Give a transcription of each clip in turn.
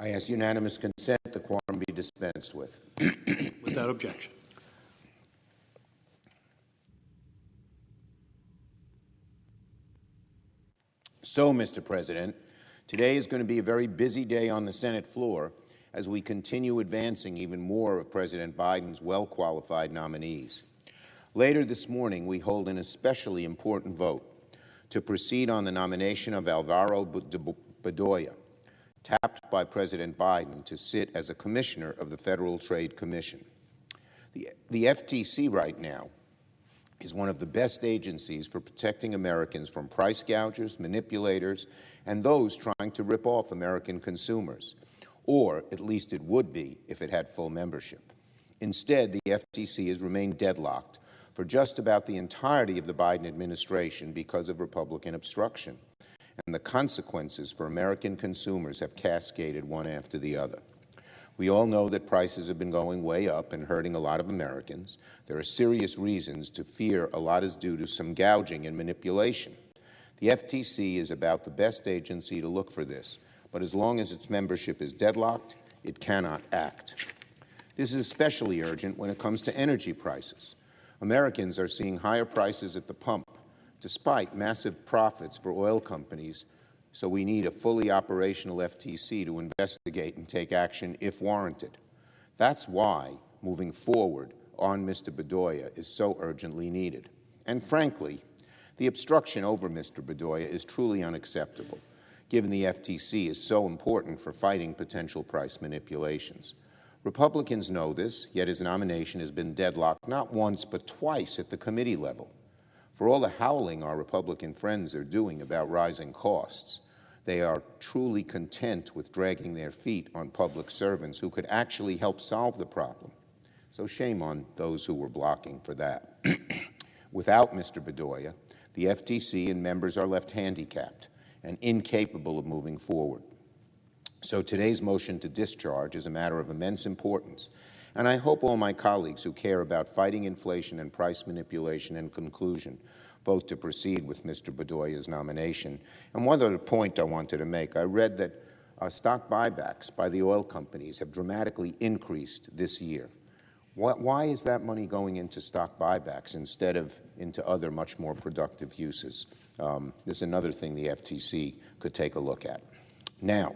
I ask unanimous consent the quorum be dispensed with. Without objection. So, Mr. President, today is going to be a very busy day on the Senate floor as we continue advancing even more of President Biden's well-qualified nominees. Later this morning, we hold an especially important vote to proceed on the nomination of Alvaro Bedoya, tapped by President Biden to sit as a commissioner of the Federal Trade Commission. The FTC right now is one of the best agencies for protecting Americans from price gougers, manipulators, and those trying to rip off American consumers, or at least it would be if it had full membership. Instead, the FTC has remained deadlocked for just about the entirety of the Biden administration because of Republican obstruction, and the consequences for American consumers have cascaded one after the other. We all know that prices have been going way up and hurting a lot of Americans. There are serious reasons to fear a lot is due to some gouging and manipulation. The FTC is about the best agency to look for this, but as long as its membership is deadlocked, it cannot act. This is especially urgent when it comes to energy prices. Americans are seeing higher prices at the pump, despite massive profits for oil companies, so we need a fully operational FTC to investigate and take action if warranted. That's why moving forward on Mr. Bedoya is so urgently needed. And frankly, the obstruction over Mr. Bedoya is truly unacceptable, given the FTC is so important for fighting potential price manipulations. Republicans know this, yet his nomination has been deadlocked not once but twice at the committee level. For all the howling our Republican friends are doing about rising costs, they are truly content with dragging their feet on public servants who could actually help solve the problem. So shame on those who were blocking for that. Without Mr. Bedoya, the FTC and members are left handicapped and incapable of moving forward. So today's motion to discharge is a matter of immense importance, and I hope all my colleagues who care about fighting inflation and price manipulation in conclusion vote to proceed with Mr. Bedoya's nomination. And one other point I wanted to make, I read that stock buybacks by the oil companies have dramatically increased this year. Why is that money going into stock buybacks instead of into other much more productive uses? There's another thing the FTC could take a look at. Now,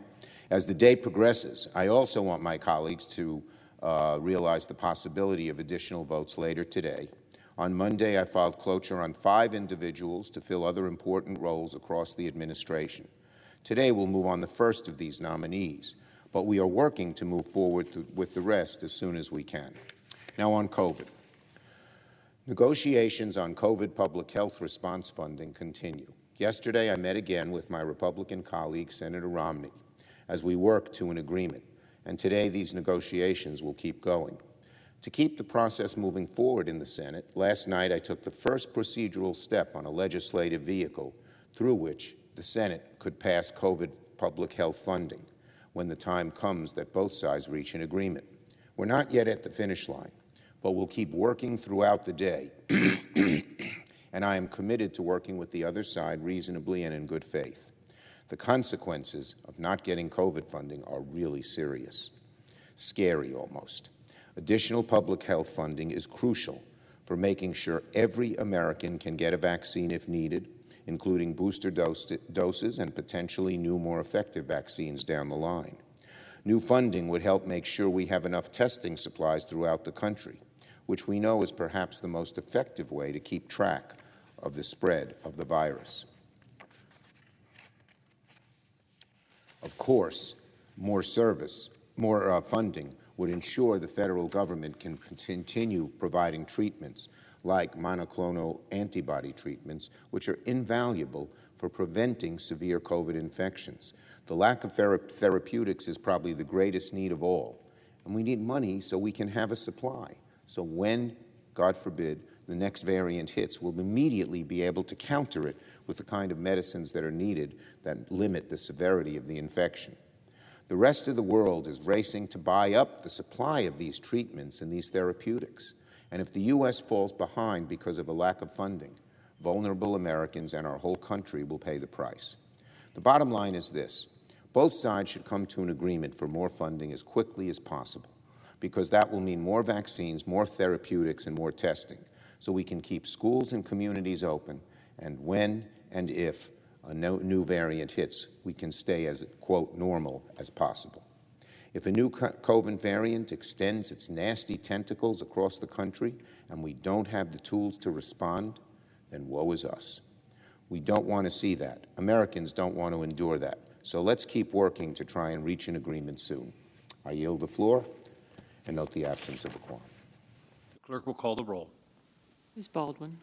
as the day progresses, I also want my colleagues to realize the possibility of additional votes later today. On Monday, I filed cloture on 5 individuals to fill other important roles across the administration. Today, we'll move on the first of these nominees, but we are working to move forward with the rest as soon as we can. Now on COVID. Negotiations on COVID public health response funding continue. Yesterday, I met again with my Republican colleague, Senator Romney, as we work to an agreement, and today these negotiations will keep going. To keep the process moving forward in the Senate, last night I took the first procedural step on a legislative vehicle through which the Senate could pass COVID public health funding when the time comes that both sides reach an agreement. We're not yet at the finish line, but we'll keep working throughout the day, and I am committed to working with the other side reasonably and in good faith. The consequences of not getting COVID funding are really serious, scary almost. Additional public health funding is crucial for making sure every American can get a vaccine if needed, including booster doses and potentially new, more effective vaccines down the line. New funding would help make sure we have enough testing supplies throughout the country, which we know is perhaps the most effective way to keep track of the spread of the virus. Of course, more funding would ensure the federal government can continue providing treatments like monoclonal antibody treatments, which are invaluable for preventing severe COVID infections. The lack of therapeutics is probably the greatest need of all, and we need money so we can have a supply. So when, God forbid, the next variant hits, we'll immediately be able to counter it with the kind of medicines that are needed that limit the severity of the infection. The rest of the world is racing to buy up the supply of these treatments and these therapeutics. And if the U.S. falls behind because of a lack of funding, vulnerable Americans and our whole country will pay the price. The bottom line is this. Both sides should come to an agreement for more funding as quickly as possible, because that will mean more vaccines, more therapeutics, and more testing, so we can keep schools and communities open, and when and if a new variant hits, we can stay as, quote, normal as possible. If a new COVID variant extends its nasty tentacles across the country and we don't have the tools to respond, then woe is us. We don't want to see that. Americans don't want to endure that. So let's keep working to try and reach an agreement soon. I yield the floor and note the absence of a quorum. The clerk will call the roll. Ms. Baldwin.